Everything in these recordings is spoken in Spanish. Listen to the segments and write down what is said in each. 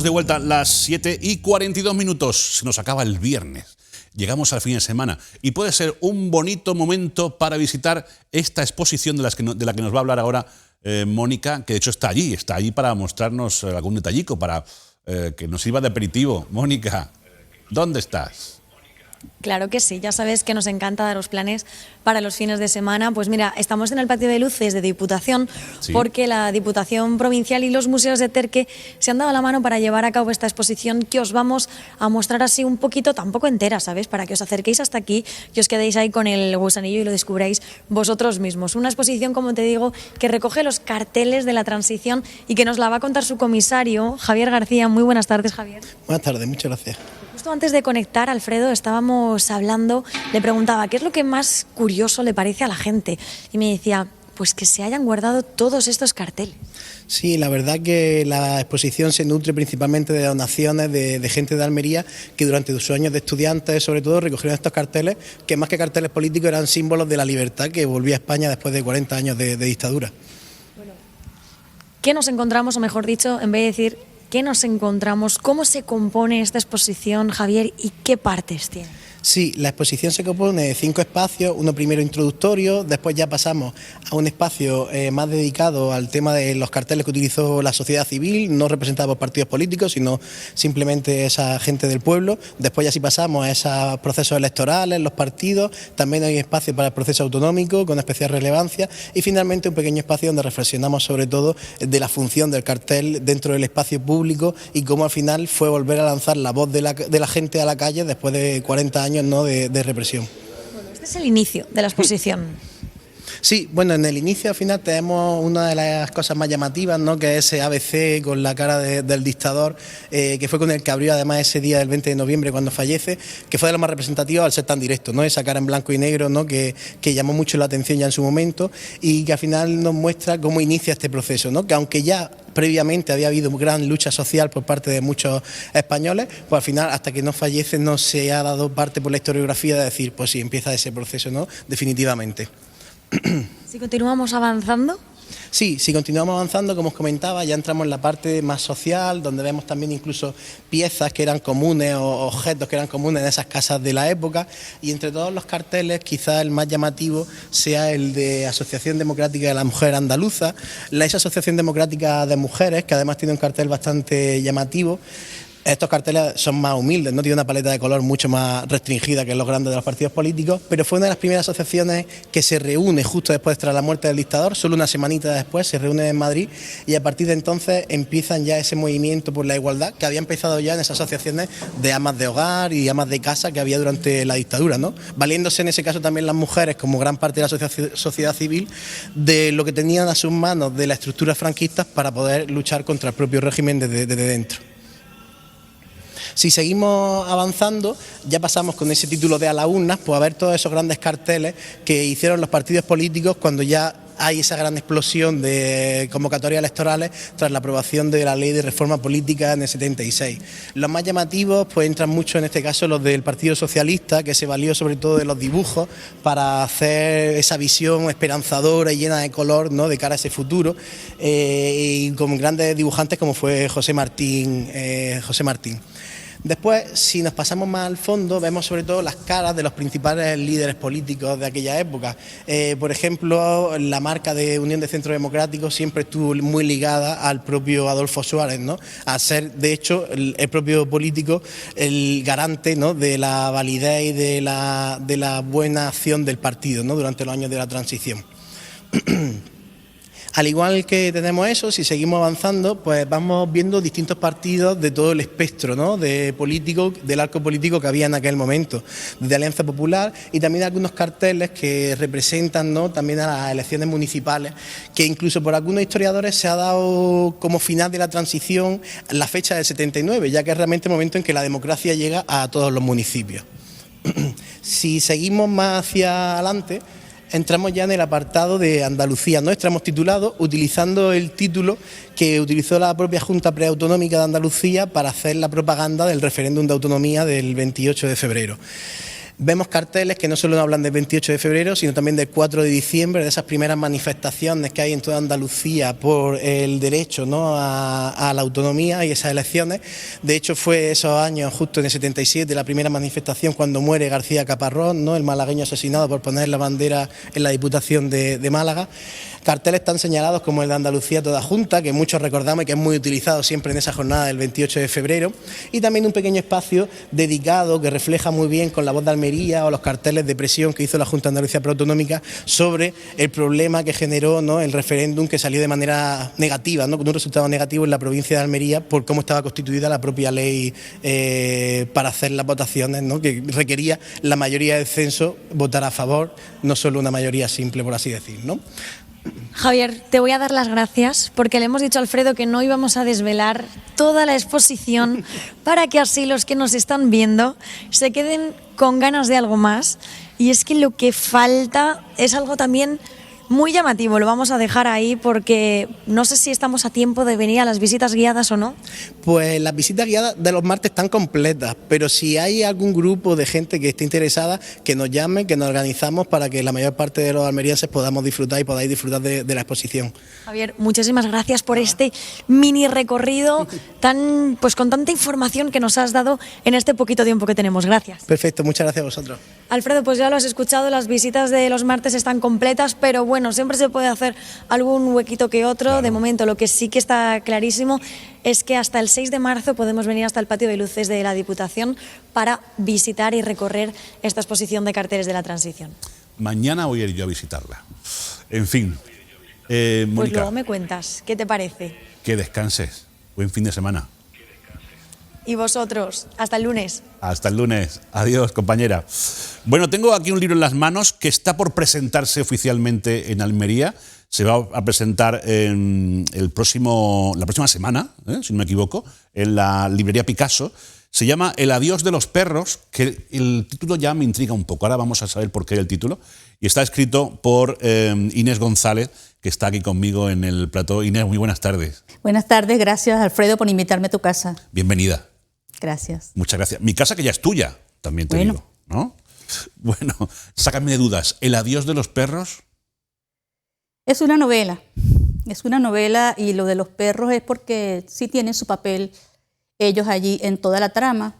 Estamos de vuelta a las 7:42. Se nos acaba el viernes. Llegamos al fin de semana y puede ser un bonito momento para visitar esta exposición de la que nos va a hablar ahora Mónica, que de hecho está allí para mostrarnos algún detallico, para que nos sirva de aperitivo. Mónica, ¿dónde estás? Claro que sí, ya sabes que nos encanta daros planes para los fines de semana. Pues mira, estamos en el patio de luces de Diputación, sí, porque la Diputación Provincial y los museos de Terque se han dado la mano para llevar a cabo esta exposición que os vamos a mostrar así un poquito, tampoco entera, ¿sabes? Para que os acerquéis hasta aquí y os quedéis ahí con el gusanillo y lo descubráis vosotros mismos. Una exposición, como te digo, que recoge los carteles de la transición y que nos la va a contar su comisario, Javier García. Muy buenas tardes, Javier. Buenas tardes, muchas gracias. Justo antes de conectar, Alfredo, estábamos hablando, le preguntaba qué es lo que más curioso le parece a la gente y me decía, pues que se hayan guardado todos estos carteles. Sí, la verdad que la exposición se nutre principalmente de donaciones de gente de Almería que durante sus años de estudiantes, sobre todo, recogieron estos carteles que más que carteles políticos eran símbolos de la libertad que volvía a España después de 40 años de dictadura. Bueno, ¿qué nos encontramos, o mejor dicho, en vez de decir qué nos encontramos, cómo se compone esta exposición, Javier, y qué partes tiene? Sí, la exposición se compone de 5 espacios, uno primero introductorio, después ya pasamos a un espacio más dedicado al tema de los carteles que utilizó la sociedad civil, no representada por partidos políticos, sino simplemente esa gente del pueblo. Después ya sí pasamos a esos procesos electorales, los partidos, también hay espacio para el proceso autonómico con especial relevancia y finalmente un pequeño espacio donde reflexionamos sobre todo de la función del cartel dentro del espacio público y cómo al final fue volver a lanzar la voz de la gente a la calle después de 40 años de represión. Bueno, este es el inicio de la exposición. Sí, bueno, en el inicio al final tenemos una de las cosas más llamativas, ¿no? Que es ese ABC con la cara del dictador, que fue con el que abrió además ese día del 20 de noviembre cuando fallece, que fue de los más representativos al ser tan directo, ¿no? Esa cara en blanco y negro, ¿no? Que llamó mucho la atención ya en su momento y que al final nos muestra cómo inicia este proceso, ¿no? Que aunque ya previamente había habido gran lucha social por parte de muchos españoles, pues al final hasta que no fallece no se ha dado parte por la historiografía de decir, pues sí, empieza ese proceso, ¿no? Definitivamente. Si continuamos avanzando. Sí, si continuamos avanzando, como os comentaba, ya entramos en la parte más social, donde vemos también incluso piezas que eran comunes o objetos que eran comunes en esas casas de la época y entre todos los carteles quizás el más llamativo sea el de Asociación Democrática de la Mujer Andaluza, esa Asociación Democrática de Mujeres, que además tiene un cartel bastante llamativo. Estos carteles son más humildes, no tiene una paleta de color mucho más restringida que los grandes de los partidos políticos, pero fue una de las primeras asociaciones que se reúne justo después tras la muerte del dictador, solo una semanita después se reúne en Madrid y a partir de entonces empiezan ya ese movimiento por la igualdad que había empezado ya en esas asociaciones de amas de hogar y amas de casa que había durante la dictadura, ¿no? Valiéndose en ese caso también las mujeres como gran parte de la sociedad civil de lo que tenían a sus manos de la estructura franquista para poder luchar contra el propio régimen desde dentro. Si seguimos avanzando, ya pasamos con ese título de a las urnas, pues a ver todos esos grandes carteles que hicieron los partidos políticos cuando ya hay esa gran explosión de convocatorias electorales tras la aprobación de la ley de reforma política en el 76. Los más llamativos pues entran mucho en este caso los del Partido Socialista, que se valió sobre todo de los dibujos para hacer esa visión esperanzadora y llena de color, ¿no? De cara a ese futuro, y con grandes dibujantes como fue José Martín. Después, si nos pasamos más al fondo, vemos sobre todo las caras de los principales líderes políticos de aquella época. Por ejemplo, la marca de Unión de Centro Democrático siempre estuvo muy ligada al propio Adolfo Suárez, ¿no? A ser, de hecho, el propio político el garante, ¿no? De la validez y de la buena acción del partido, ¿no? Durante los años de la transición. Al igual que tenemos eso, si seguimos avanzando, pues vamos viendo distintos partidos de todo el espectro, ¿no? Del arco político que había en aquel momento, de Alianza Popular y también algunos carteles que representan, ¿no? También a las elecciones municipales, que incluso por algunos historiadores se ha dado como final de la transición la fecha del 79, ya que es realmente el momento en que la democracia llega a todos los municipios. Si seguimos más hacia adelante, entramos ya en el apartado de Andalucía Nuestra, hemos titulado, utilizando el título que utilizó la propia Junta Preautonómica de Andalucía para hacer la propaganda del referéndum de autonomía del 28 de febrero. Vemos carteles que no solo hablan del 28 de febrero, sino también del 4 de diciembre, de esas primeras manifestaciones que hay en toda Andalucía por el derecho, ¿no?, a la autonomía y esas elecciones. De hecho, fue esos años, justo en el 77, la primera manifestación cuando muere García Caparrós, ¿no?, el malagueño asesinado por poner la bandera en la Diputación de Málaga. Carteles tan señalados como el de Andalucía toda junta, que muchos recordamos y que es muy utilizado siempre en esa jornada del 28 de febrero, y también un pequeño espacio dedicado que refleja muy bien con la voz de Almería o los carteles de presión que hizo la Junta de Andalucía Preautonómica sobre el problema que generó, ¿no?, el referéndum, que salió de manera negativa, ¿no?, con un resultado negativo en la provincia de Almería por cómo estaba constituida la propia ley para hacer las votaciones, ¿no?, que requería la mayoría del censo votar a favor, no solo una mayoría simple, por así decir, ¿no? Javier, te voy a dar las gracias porque le hemos dicho a Alfredo que no íbamos a desvelar toda la exposición para que así los que nos están viendo se queden con ganas de algo más. Y es que lo que falta es algo también muy llamativo, lo vamos a dejar ahí porque no sé si estamos a tiempo de venir a las visitas guiadas o no. Pues las visitas guiadas de los martes están completas, pero si hay algún grupo de gente que esté interesada, que nos llame, que nos organizamos para que la mayor parte de los almerienses podamos disfrutar y podáis disfrutar de la exposición. Javier, muchísimas gracias por este mini recorrido tan, pues con tanta información que nos has dado en este poquito tiempo que tenemos. Gracias. Perfecto, muchas gracias a vosotros. Alfredo, pues ya lo has escuchado, las visitas de los martes están completas, pero bueno, siempre se puede hacer algún huequito que otro. Claro. De momento, lo que sí que está clarísimo es que hasta el 6 de marzo podemos venir hasta el patio de luces de la Diputación para visitar y recorrer esta exposición de carteles de la transición. Mañana voy a ir yo a visitarla. En fin, pues Mónica, luego me cuentas, ¿qué te parece? Que descanses. Buen fin de semana. Y vosotros, hasta el lunes. Hasta el lunes. Adiós, compañera. Bueno, tengo aquí un libro en las manos que está por presentarse oficialmente en Almería. Se va a presentar la próxima semana, si no me equivoco, en la librería Picasso. Se llama El adiós de los perros, que el título ya me intriga un poco. Ahora vamos a saber por qué el título. Y está escrito por Inés González, que está aquí conmigo en el plató. Inés, muy buenas tardes. Buenas tardes, gracias Alfredo por invitarme a tu casa. Bienvenida. Gracias. Muchas gracias. Mi casa que ya es tuya, también te digo, ¿no? Bueno, sácame de dudas. ¿El adiós de los perros? Es una novela y lo de los perros es porque sí tienen su papel ellos allí en toda la trama,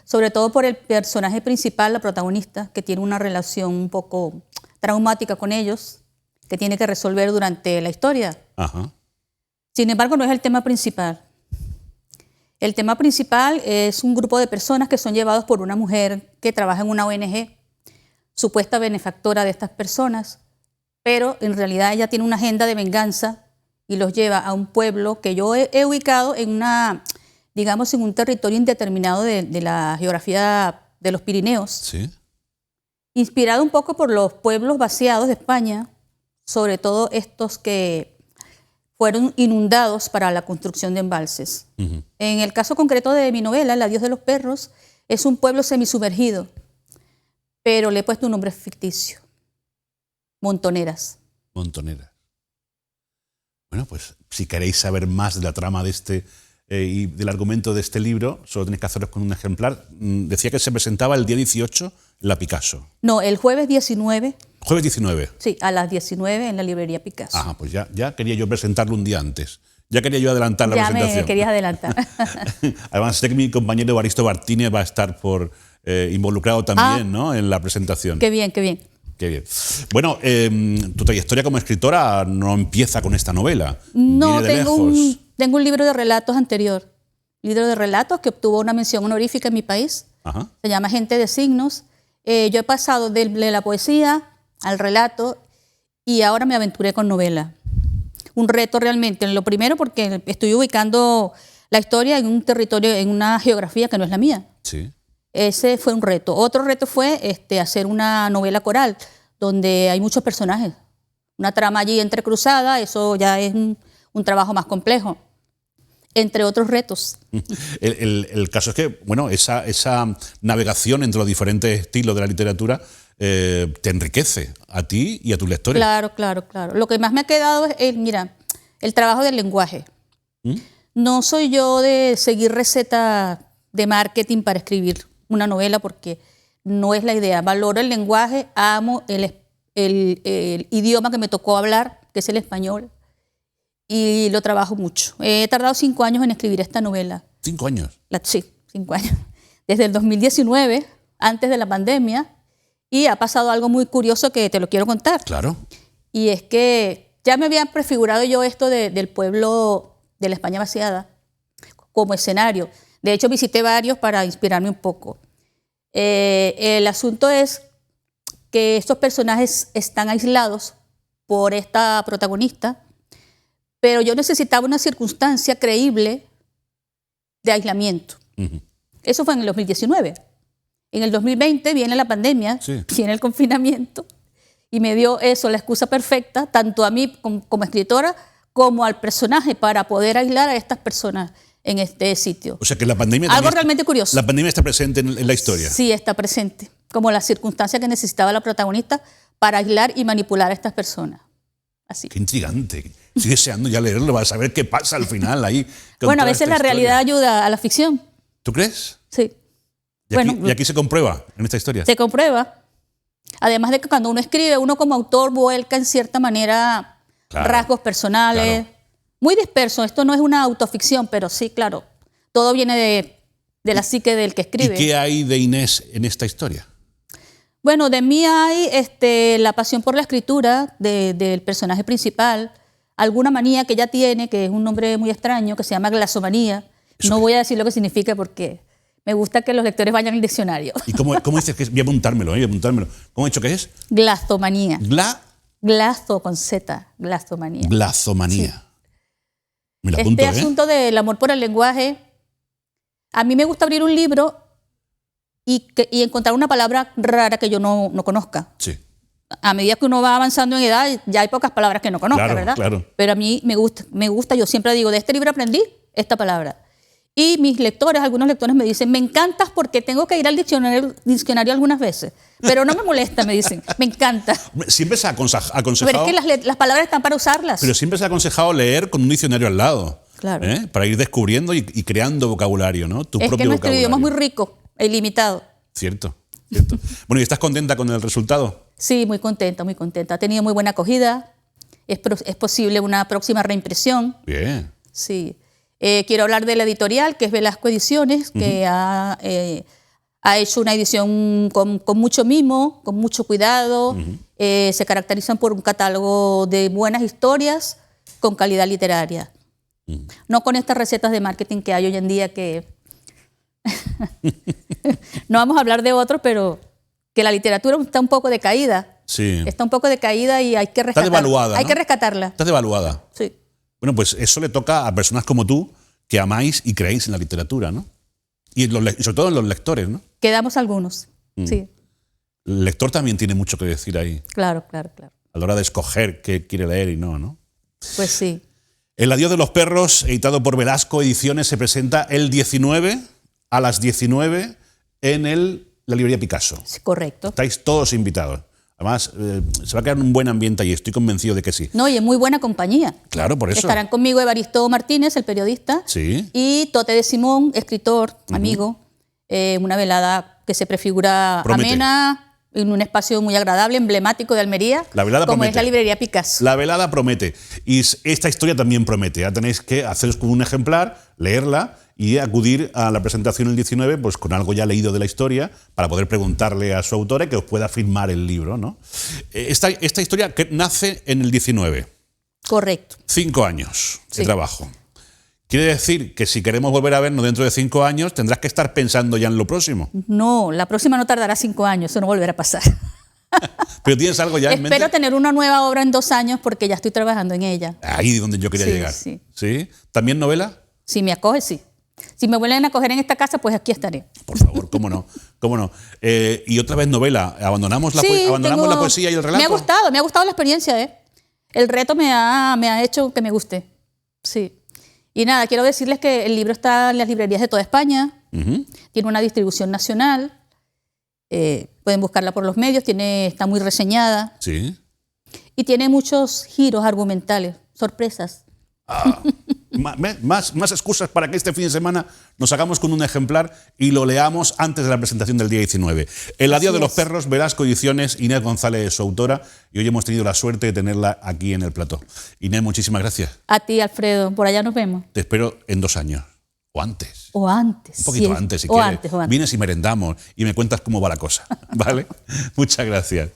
sobre todo por el personaje principal, la protagonista, que tiene una relación un poco traumática con ellos, que tiene que resolver durante la historia. Ajá. Sin embargo, no es el tema principal. El tema principal es un grupo de personas que son llevados por una mujer que trabaja en una ONG, supuesta benefactora de estas personas, pero en realidad ella tiene una agenda de venganza y los lleva a un pueblo que yo he ubicado en digamos, en un territorio indeterminado de la geografía de los Pirineos. Sí. Inspirado un poco por los pueblos vaciados de España, sobre todo estos que fueron inundados para la construcción de embalses. Uh-huh. En el caso concreto de mi novela, El adiós de los perros, es un pueblo semisumergido, pero le he puesto un nombre ficticio. Montoneras. Montoneras. Bueno, pues si queréis saber más de la trama de este y del argumento de este libro, solo tenéis que haceros con un ejemplar. Decía que se presentaba el día 18 en la Picasso. No, el jueves 19. ¿Jueves 19? Sí, a las 19 en la librería Picasso. Ajá, pues ya quería yo presentarlo un día antes. Ya quería yo adelantar la presentación. Ya me querías adelantar. Además, sé que mi compañero Evaristo Martínez va a estar involucrado también, ¿no?, en la presentación. Qué bien, qué bien. Qué bien. Bueno, tu trayectoria como escritora no empieza con esta novela. No, tengo un libro de relatos anterior. Libro de relatos que obtuvo una mención honorífica en mi país. Ajá. Se llama Gente de Signos. Yo he pasado de la poesía al relato y ahora me aventuré con novela. Un reto realmente. Lo primero porque estoy ubicando la historia en un territorio, en una geografía que no es la mía. Sí. Ese fue un reto. Otro reto fue hacer una novela coral donde hay muchos personajes. Una trama allí entrecruzada, eso ya es un trabajo más complejo, entre otros retos. El caso es que, bueno, esa navegación entre los diferentes estilos de la literatura te enriquece a ti y a tus lectores. Claro, claro, claro. Lo que más me ha quedado es, el trabajo del lenguaje. No soy yo de seguir recetas de marketing para escribir una novela porque no es la idea. Valoro el lenguaje, amo el idioma que me tocó hablar, que es el español, y lo trabajo mucho. He tardado 5 años en escribir esta novela. ¿5 años? Sí, 5 años. Desde el 2019, antes de la pandemia, y ha pasado algo muy curioso que te lo quiero contar. Claro. Y es que ya me había prefigurado yo esto del pueblo de la España vaciada como escenario. De hecho, visité varios para inspirarme un poco. El asunto es que estos personajes están aislados por esta protagonista, pero yo necesitaba una circunstancia creíble de aislamiento. Eso fue en el 2019. En el 2020 viene la pandemia, viene el confinamiento, y me dio eso, la excusa perfecta, tanto a mí como escritora, como al personaje, para poder aislar a estas personas en este sitio. O sea que la pandemia... Algo realmente curioso. La pandemia está presente en la historia. Sí, está presente, como la circunstancia que necesitaba la protagonista para aislar y manipular a estas personas. Así. Qué intrigante. Estoy deseando ya leerlo, vas a ver qué pasa al final ahí. Bueno, a veces la realidad ayuda a la ficción. ¿Tú crees? Sí. Y aquí se comprueba en esta historia. Se comprueba. Además de que cuando uno escribe, uno como autor vuelca en cierta manera rasgos personales. Claro. Muy disperso. Esto no es una autoficción, pero sí, claro. Todo viene de la psique del que escribe. ¿Y qué hay de Inés en esta historia? Bueno, de mí hay la pasión por la escritura del personaje principal, alguna manía que ella tiene, que es un nombre muy extraño, que se llama glasomanía. No voy a decir lo que significa porque me gusta que los lectores vayan al diccionario. ¿Y cómo dices que es? Voy a apuntármelo. ¿Cómo he dicho que es? Glazomanía. Glazo con Z, glazomanía. Glazomanía. Sí. Me lo apunto, asunto del amor por el lenguaje, a mí me gusta abrir un libro y encontrar una palabra rara que yo no conozca. Sí. A medida que uno va avanzando en edad, ya hay pocas palabras que no conozca, claro, ¿verdad? Claro. Pero a mí me gusta, yo siempre digo, de este libro aprendí esta palabra. Y mis lectores, algunos lectores me dicen, me encantas porque tengo que ir al diccionario algunas veces. Pero no me molesta, me dicen, me encanta. Siempre se ha aconsejado... Pero es que las palabras están para usarlas. Pero siempre se ha aconsejado leer con un diccionario al lado. Claro. Para ir descubriendo y creando vocabulario, ¿no? Tu propio vocabulario. Nuestro idioma es muy rico e ilimitado. Cierto. Bueno, ¿y estás contenta con el resultado? Sí, muy contenta, muy contenta. Ha tenido muy buena acogida. Es posible una próxima reimpresión. Bien. Sí. Quiero hablar de la editorial, que es Velasco Ediciones, que ha hecho una edición con mucho mimo, con mucho cuidado. Se caracterizan por un catálogo de buenas historias con calidad literaria. No con estas recetas de marketing que hay hoy en día que... No vamos a hablar de otro, pero que la literatura está un poco decaída. Sí. Está un poco decaída y hay que rescatarla. Está devaluada, Hay ¿no? que rescatarla. Está devaluada. Sí. Bueno, pues eso le toca a personas como tú que amáis y creéis en la literatura, ¿no? Y sobre todo en los lectores, ¿no? Quedamos algunos, sí. El lector también tiene mucho que decir ahí. Claro. A la hora de escoger qué quiere leer y no. Pues sí. El adiós de los perros, editado por Velasco Ediciones, se presenta el 19 a las 19 en la librería Picasso. Sí, correcto. Estáis todos invitados. Además, se va a crear un buen ambiente y estoy convencido de que sí. No, y en muy buena compañía. Claro, por eso. Estarán conmigo Evaristo Martínez, el periodista, sí. Y Tote de Simón, escritor, amigo. Una velada que se prefigura amena, en un espacio muy agradable, emblemático de Almería, la velada como promete. Es la librería Picasso. La velada promete. Y esta historia también promete. Ya tenéis que haceros con un ejemplar, leerla y acudir a la presentación el 19 pues con algo ya leído de la historia para poder preguntarle a su autora que os pueda firmar el libro, ¿no? Esta historia que nace en el 19. Correcto. 5 años de trabajo. Quiere decir que si queremos volver a vernos dentro de 5 años, tendrás que estar pensando ya en lo próximo. No, la próxima no tardará 5 años, eso no volverá a pasar. ¿Pero tienes algo ya en mente? Espero tener una nueva obra en 2 años porque ya estoy trabajando en ella. Ahí es donde yo quería llegar. Sí. ¿Sí? ¿También novela? Si me acoge, sí. Si me vuelven a acoger en esta casa, pues aquí estaré. Por favor, cómo no. Y otra vez novela. ¿Abandonamos la poesía y el relato? Me ha gustado la experiencia. El reto me ha hecho que me guste. Sí. Y nada, quiero decirles que el libro está en las librerías de toda España. Tiene una distribución nacional. Pueden buscarla por los medios. Está muy reseñada. Sí. Y tiene muchos giros argumentales, sorpresas. Más excusas para que este fin de semana nos hagamos con un ejemplar y lo leamos antes de la presentación del día 19. El adiós de los perros, Velasco Ediciones, Inés González es su autora, y hoy hemos tenido la suerte de tenerla aquí en el plató. Inés, muchísimas gracias. A ti, Alfredo, por allá nos vemos. Te espero en 2 años. O antes. O antes. Un poquito sí. antes, si o quieres. Antes, o antes. Vienes y merendamos y me cuentas cómo va la cosa. ¿Vale? Muchas gracias.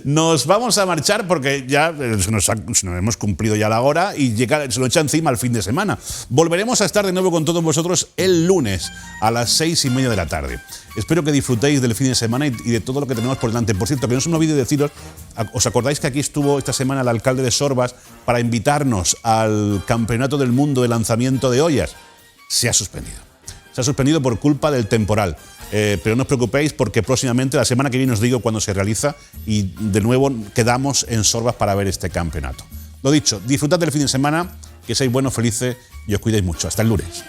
Nos vamos a marchar porque ya nos hemos cumplido ya la hora y se lo echa encima el fin de semana. Volveremos a estar de nuevo con todos vosotros el lunes a las 6:30 de la tarde. Espero que disfrutéis del fin de semana y de todo lo que tenemos por delante. Por cierto, que no se me olvide deciros, ¿os acordáis que aquí estuvo esta semana el alcalde de Sorbas para invitarnos al Campeonato del Mundo de lanzamiento de ollas? Se ha suspendido. Se ha suspendido por culpa del temporal. Pero no os preocupéis porque próximamente, la semana que viene, os digo cuándo se realiza y de nuevo quedamos en Sorbas para ver este campeonato. Lo dicho, disfrutad del fin de semana, que seáis buenos, felices y os cuidéis mucho. Hasta el lunes.